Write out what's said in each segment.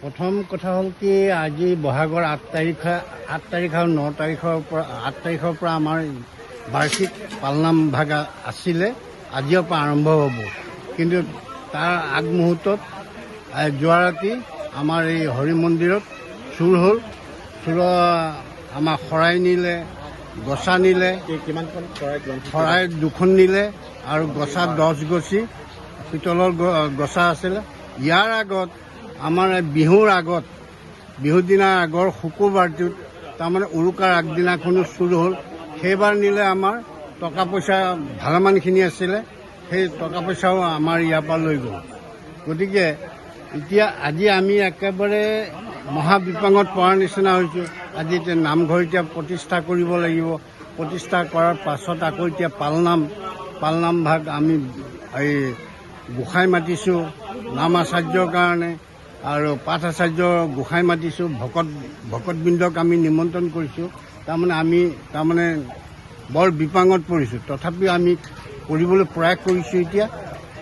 প্ৰথম কথা হ'ল কি আজি বহাগৰ 8 তাৰিখ আৰু 9 তাৰিখৰ পৰা আমাৰ বাৰ্ষিক পালনাম ভাগ আছিলে, আজিৰ পৰা আৰম্ভ হ'ব। কিন্তু তাৰ আগমুহূৰ্তত যোৱা ৰাতি আমাৰ এই হৰি মন্দিৰত চুৰ হ'ল। আমাৰ শৰাই নিলে, গছা নিলে, শৰাই 2খন নিলে আৰু গছা 10 গছি, পিতলৰ গছা আছিলে। ইয়াৰ আগত আমাৰ বিহুৰ দিনাৰ আগৰ শুকুৰবাৰটোত তাৰমানে উৰুকাৰ আগদিনাখনো চুৰ হ'ল। সেইবাৰ নিলে আমাৰ টকা পইচা ভালেমানখিনি আছিলে, সেই টকা পইচাও আমাৰ ইয়াৰ পৰা লৈ গ'ল। গতিকে আজি আমি একেবাৰে মহাবিপাঙত পৰাৰ নিচিনা হৈছোঁ। আজি এতিয়া নামঘৰ প্ৰতিষ্ঠা কৰিব লাগিব। প্ৰতিষ্ঠা কৰাৰ পাছত আকৌ এতিয়া পালনাম ভাগ আমি এই গোসাঁই মাতিছোঁ নাম আচাৰ্যৰ কাৰণে, আৰু পাঠ আচাৰ্য গোসাঁই মাতিছোঁ, ভকতবৃন্দক আমি নিমন্ত্ৰণ কৰিছোঁ। আমি বৰ বিপাঙত পৰিছোঁ। তথাপিও আমি কৰিবলৈ প্ৰয়াস কৰিছোঁ এতিয়া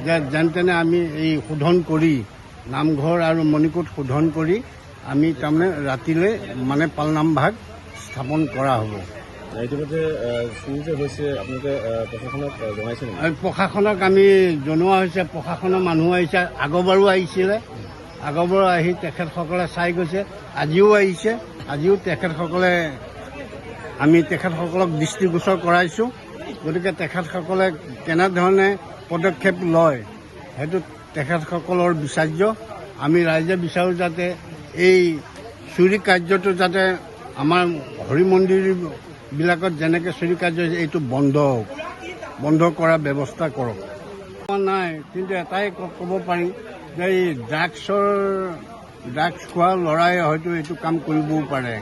যে যেন তেনে আমি এই শোধন কৰি নামঘৰ আৰু মণিকূট শোধন কৰি আমি ৰাতিলৈ পালনাম ভাগ স্থাপন কৰা হ'ব। প্ৰশাসনক আমি জনোৱা হৈছে, প্ৰশাসনৰ মানুহ আহিছে, আগৰবাৰো আহিছিলে, আগৰবাৰো আহি তেখেতসকলে চাই গৈছে, আজিও আহিছে। আজিও আমি তেখেতসকলক দৃষ্টিগোচৰ কৰাইছোঁ। গতিকে তেখেতসকলে কেনেধৰণে পদক্ষেপ লয় সেইটো তেখেতসকলৰ বিচাৰ্য। আমি ৰাইজে বিচাৰোঁ যাতে এই চুৰি কাৰ্যটো যাতে আমাৰ হৰি মন্দিৰবিলাকত যেনেকৈ চুৰি কাৰ্য হৈছে এইটো বন্ধ কৰাৰ ব্যৱস্থা কৰক। নাই, কিন্তু এটাই ক'ব পাৰি যে এই ড্ৰাগছ খোৱা ল'ৰাই হয়তো এইটো কাম কৰিবও পাৰে।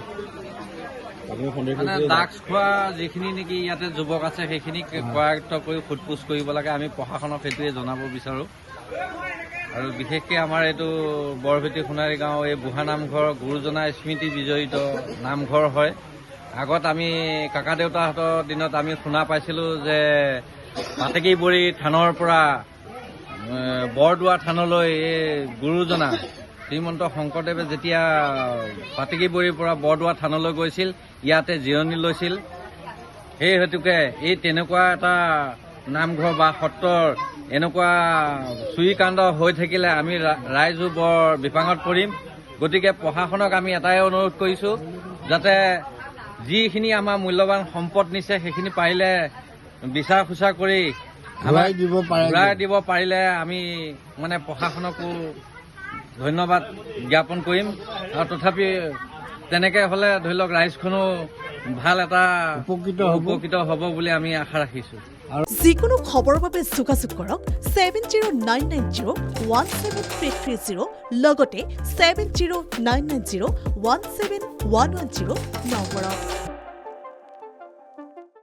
ড্ৰাগছ খোৱা যিখিনি নেকি ইয়াতে যুৱক আছে সেইখিনিক কৰায়ত্ব কৰি সোধপোছ কৰিব লাগে। আমি প্ৰশাসনক সেইটোৱে জনাব বিচাৰোঁ। আৰু বিশেষকৈ আমাৰ এইটো বৰভেটি সোণাৰী গাঁও এই বুঢ়া নামঘৰ গুৰুজনা স্মৃতি বিজড়িত নামঘৰ হয়। আগত আমি কাকা দেউতাহঁতৰ দিনত আমি শুনা পাইছিলোঁ যে পাতেকীবৰী থানৰ পৰা বৰদোৱা থানলৈ এই গুৰুজনা শ্ৰীমন্ত শংকৰদেৱে যেতিয়া পাতেকীবৰীৰ পৰা বৰদোৱা থানলৈ গৈছিল, ইয়াতে জিৰণি লৈছিল। সেই হেতুকে এই তেনেকুৱা এটা নামঘৰ বা সত্ৰৰ এনেকুৱা চুৰিকাণ্ড হৈ থাকিলে আমি ৰাইজো বৰ বিপাঙত পৰিম। গতিকে প্ৰশাসনক আমি এটাই অনুৰোধ কৰিছোঁ যাতে যিখিনি আমাৰ মূল্যৱান সম্পদ নিছে সেইখিনি পাৰিলে বিচাৰ খোচাৰ কৰি ঘূৰাই দিব পাৰিলে আমি প্ৰশাসনকো ধন্যবাদ জ্ঞাপন কৰিম। আৰু তথাপি তেনেকৈ হ'লে ধৰি লওক ৰাইজখনো ভাল এটা উপকৃত হ'ব বুলি আমি আশা ৰাখিছোঁ। যিকোনো খবৰৰ বাবে যোগাযোগ কৰক 7099017330 লগতে 7099017110 নম্বৰত।